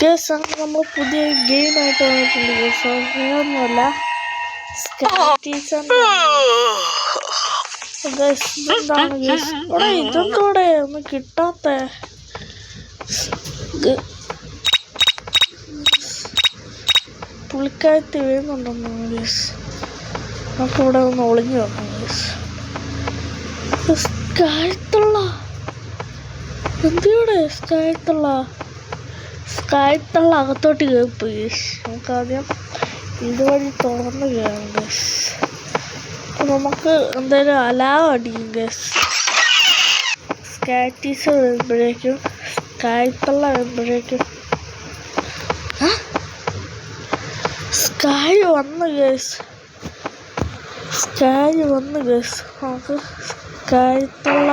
Guys അങ്ങനെ നമ്മൾ പുതിയ ഗെയിമായിട്ട് വന്നിട്ടുണ്ട് ഗൈസ്. വേറൊന്നുമല്ല, എന്താണ് ഗൈസ് ഇവിടെ ഇതെന്തോടെ ഒന്നും കിട്ടാത്ത പുളിക്കായത്ത് വീഴുന്നുണ്ടെന്നോ ഗൈസ്. നമുക്കിവിടെ ഒന്ന് ഒളിഞ്ഞു നോക്കാം ഗൈസ്. സ്കായത്തുള്ള എന്തിവിടെ സ്കായത്തുള്ള അകത്തോട്ട് കയറിപ്പോയി ഗൈസ്. നമുക്കാദ്യം ഇതുവഴി തുറന്ന് കയറാം ഗൈസ്. അപ്പോൾ നമുക്ക് എന്തായാലും അലാവ് അടിക്കും ഗൈസ്. സ്കാറ്റീസ് വരുമ്പോഴേക്കും സ്കായത്തുള്ള വരുമ്പോഴേക്കും സ്കായ് വന്ന് ഗൈസ്. നമുക്ക് സ്കായത്തുള്ള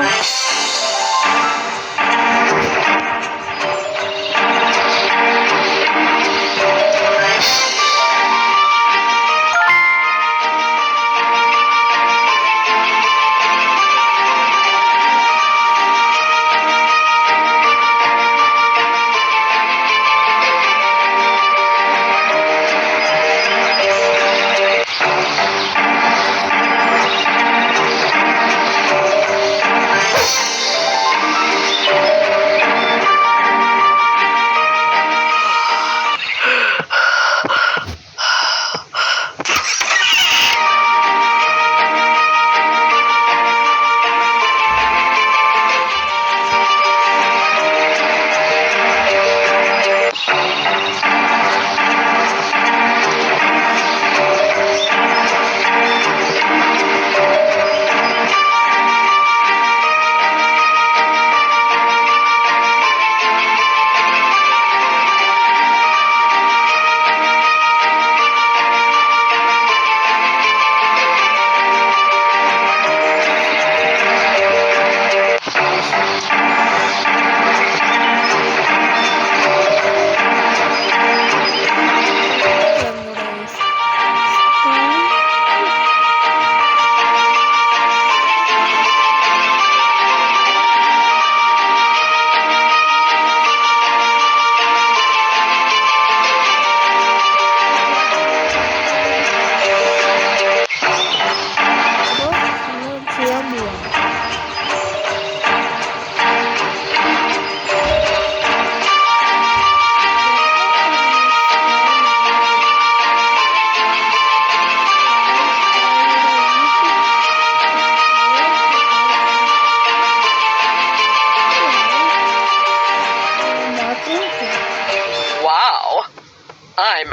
I'm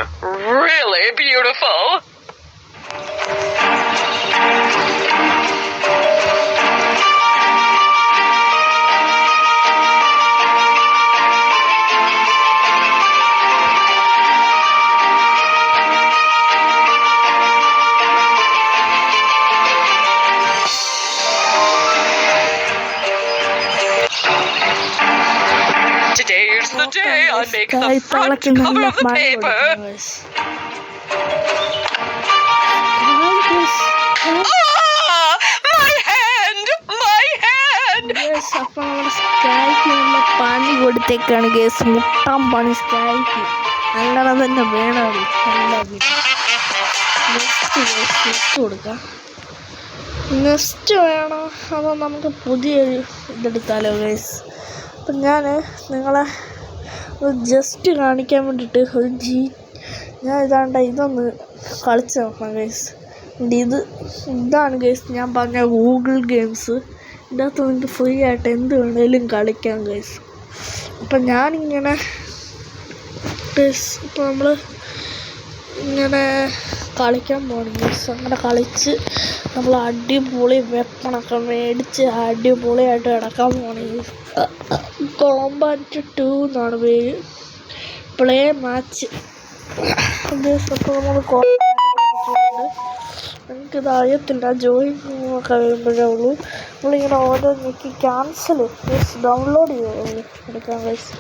really beautiful. Today's the day I make the front cover of the paper. My hand! Yes, അപ്പോൾ നമ്മുടെ സ്കായ്ക്കുള്ള പണി കൊടുത്തേക്കാണ് ഗേസ്. മുട്ടാൻ പണി സ്കായ്ക്ക് അങ്ങനെ തന്നെ വേണം. നെക്സ്റ്റ് കൊടുക്കാം. നെക്സ്റ്റ് വേണോ അതോ നമുക്ക് പുതിയൊരു ഇതെടുത്താലോ ഗേസ്? അപ്പം ഞാൻ നിങ്ങളെ ജസ്റ്റ് കാണിക്കാൻ വേണ്ടിയിട്ട് ഞാൻ ഇതൊന്ന് കളിച്ച് നോക്കാം ഗൈസ്. ഇതാണ് ഗൈസ് ഞാൻ പറഞ്ഞ ഗൂഗിൾ ഗെയിംസ്. ഇതിൻ്റെ അകത്ത് നിങ്ങൾക്ക് ഫ്രീ ആയിട്ട് എന്ത് വേണേലും കളിക്കാം ഗൈസ്. അപ്പം ഞാനിങ്ങനെ ഇപ്പോൾ നമ്മൾ ഇങ്ങനെ കളിക്കാൻ പോകണം ഗൈസ്. അങ്ങനെ കളിച്ച് നമ്മൾ അടിപൊളി വെപ്പണൊക്കെ മേടിച്ച് അടിപൊളിയായിട്ട് കിടക്കാൻ പോകണം ഗൈസ്. കോമ്പാറ്റ് 2 എന്നാണ് പേര്. Play match guys. അപ്പോൾ നമ്മൾ എനിക്കിത് അറിയത്തില്ല. ജോയിൻ ഒക്കെ വരുമ്പോഴേ ഉള്ളൂ. നമ്മളിങ്ങനെ ഓരോ ഞെക്കി ക്യാൻസൽ ഡൗൺലോഡ് എടുക്കാം ഗൈസ്.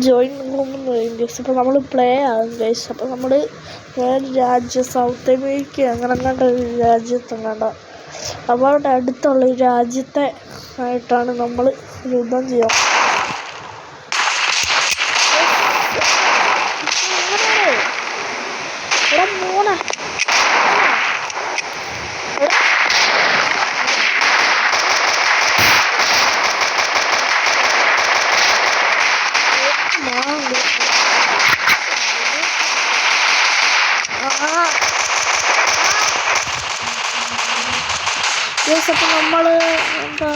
ജോയിൻ റൂമെന്ന് പറയും ഗൈസ്. അപ്പോൾ നമ്മൾ പ്ലേ ആകും ഗൈസ്. അപ്പോൾ നമ്മൾ വേറെ രാജ്യം സൗത്ത് അമേരിക്ക അങ്ങനെ ഒരു രാജ്യത്തെങ്ങാണ്ട അവരുടെ അടുത്തുള്ള ഒരു രാജ്യത്തെ ആയിട്ടാണ് നമ്മൾ യുദ്ധം ചെയ്യാം. ഗൈസ് അപ്പം നമ്മൾ എന്താ